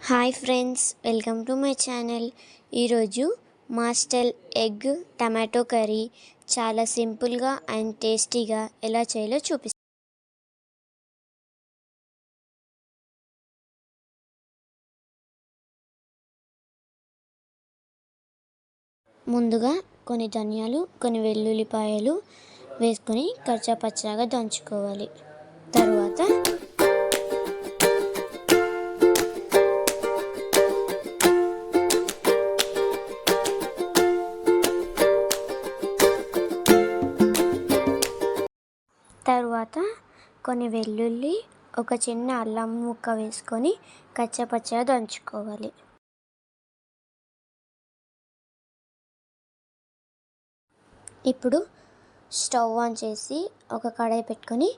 Hi friends, welcome to my channel. ఈరోజు మాస్టల్ egg tomato curry చాలా సింపుల్గా అండ్ టేస్టీగా ఎలా చేయాలో చూపిస్తాను. ముందుగా కొన్ని ధనియాలు, కొన్ని వెల్లుల్లిపాయలు వేసుకొని కచ్చాపచ్చాగా దంచుకోవాలి. తర్వాత కొన్ని వెల్లుల్లి, ఒక చిన్న అల్లం ముక్క వేసుకొని కచ్చాపచ్చాగా దంచుకోవాలి. ఇప్పుడు స్టవ్ ఆన్ చేసి ఒక కడాయి పెట్టుకొని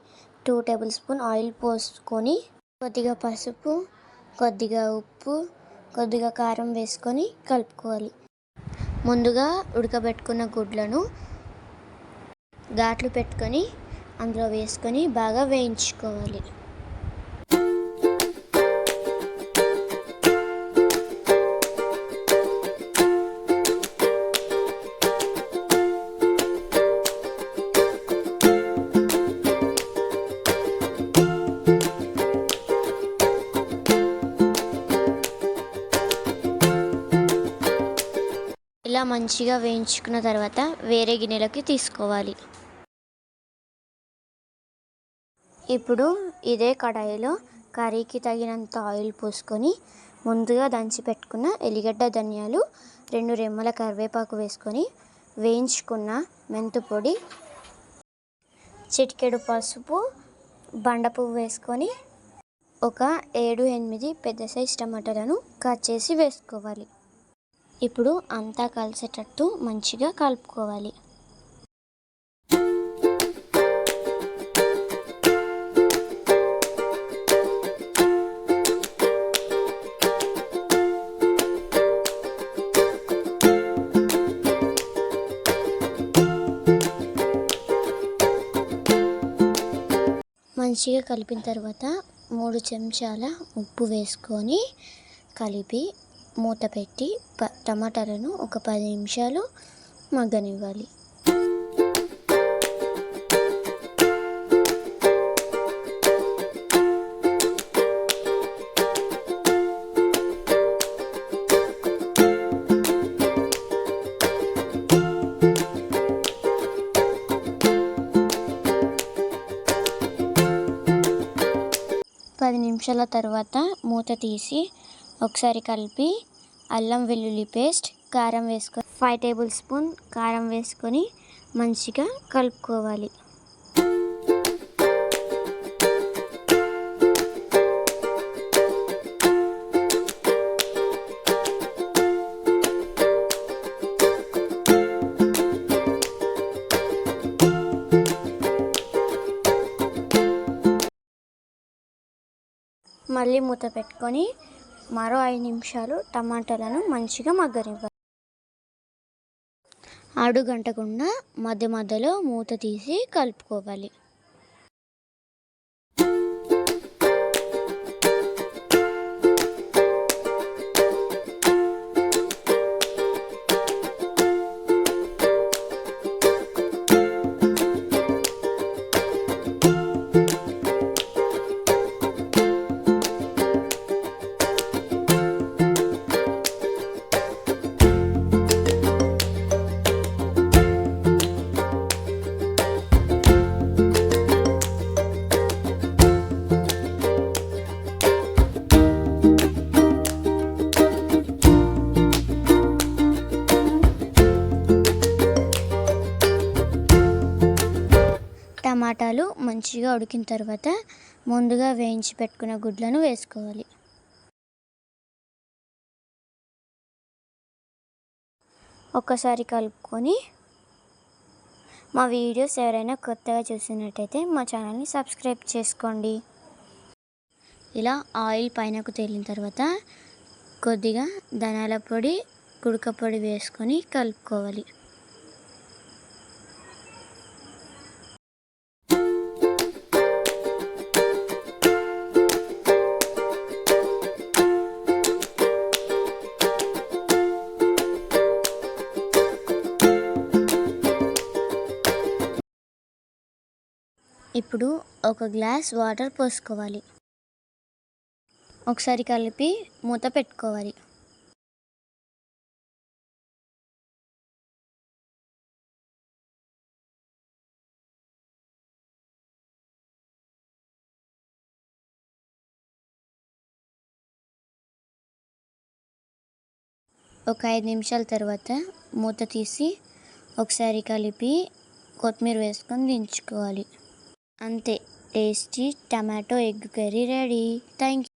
2 టేబుల్ స్పూన్ ఆయిల్ పోసుకొని కొద్దిగా పసుపు, కొద్దిగా ఉప్పు, కొద్దిగా కారం వేసుకొని కలుపుకోవాలి. ముందుగా ఉడకబెట్టుకున్న గుడ్లను ఘాట్లు పెట్టుకొని అందులో వేసుకొని బాగా వేయించుకోవాలి. ఇలా మంచిగా వేయించుకున్న తర్వాత వేరే గిన్నెలోకి తీసుకోవాలి. ఇప్పుడు ఇదే కడాయిలో కర్రీకి తగినంత ఆయిల్ పోసుకొని ముందుగా దంచి పెట్టుకున్న ఎల్లిగడ్డ, ధనియాలు, 2 రెమ్మల కరివేపాకు వేసుకొని వేయించుకున్న మెంతు పొడి, చిటికెడు పసుపు, బండపువ్వు వేసుకొని ఒక 7-8 పెద్ద సైజ్ టమాటాలను కట్ చేసి వేసుకోవాలి. ఇప్పుడు అంతా కలిసేటట్టు మంచిగా కలుపుకోవాలి. మంచిగా కలిపిన తర్వాత 3 చెంచాల ఉప్పు వేసుకొని కలిపి మూత పెట్టి టమాటాలను ఒక 10 నిమిషాలు మగ్గనివ్వాలి. నిమిషాల తర్వాత మూత తీసి ఒకసారి కలిపి అల్లం వెల్లుల్లి పేస్ట్, కారం వేసుకొని 5 టేబుల్ స్పూన్ కారం వేసుకొని మంచిగా కలుపుకోవాలి. మళ్ళీ మూత పెట్టుకొని మరో 5 నిమిషాలు టమాటాలను మంచిగా మగ్గనివ్వాలి. అడుగంటకుండా మధ్య మధ్యలో మూత తీసి కలుపుకోవాలి. టమాటాలు మంచిగా ఉడికిన తర్వాత ముందుగా వేయించి పెట్టుకున్న గుడ్లను వేసుకోవాలి. ఒక్కసారి కలుపుకొని మా వీడియోస్ ఎవరైనా కొత్తగా చూసినట్టయితే మా ఛానల్ని సబ్స్క్రైబ్ చేసుకోండి. ఇలా ఆయిల్ పైనకు తేలిన తర్వాత కొద్దిగా ధనియాల పొడి, కుడక పొడి వేసుకొని కలుపుకోవాలి. ఇప్పుడు ఒక గ్లాస్ వాటర్ పోసుకోవాలి. ఒకసారి కలిపి మూత పెట్టుకోవాలి. ఒక 5 నిమిషాల తర్వాత మూత తీసి ఒకసారి కలిపి కొత్తిమీర వేసుకొని దించుకోవాలి. అంతే, tasty tomato egg curry ready. Thank you.